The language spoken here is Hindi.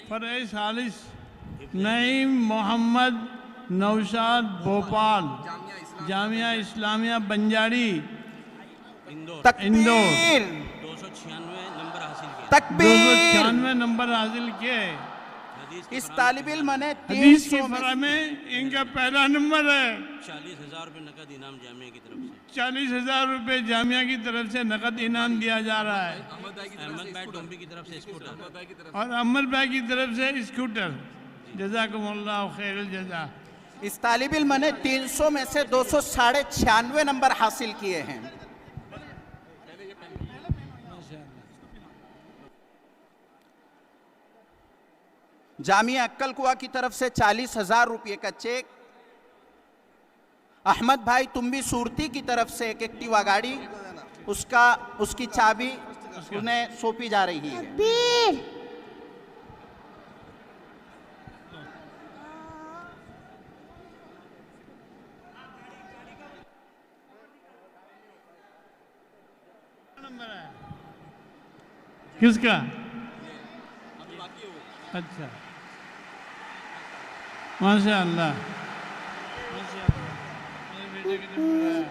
फरैज हालिस नईम मोहम्मद नौशाद भोपाल जामिया इस्लामिया बंजारी इंदौर तकबीर 296 नंबर हासिल किए। इस तालिब इल्म ने हदीस की 300 फरा में इनका पहला नंबर है। 40,000 रुपये नकद इनाम जामिया की तरफ से। 40,000 रुपये जामिया की तरफ से नकद इनाम दिया जा रहा है। अहमद भाई डोंबी की तरफ से स्कूटर और अमर भाई की तरफ से स्कूटर। जज़ाकुमुल्लाह खैरुल जज़ा। इस तालिब इल्म ने 300 में से 296 नंबर हासिल किए हैं। जामिया अक्कल कुआ की तरफ से 40,000 रुपये का चेक। अहमद भाई तुम्बी सूरती की तरफ से एक एक्टिवा गाड़ी, उसकी चाबी उन्हें सौंपी जा रही है। किसका? अच्छा, माशाअल्लाह माशाअल्लाह। मेरे बेटे के लिए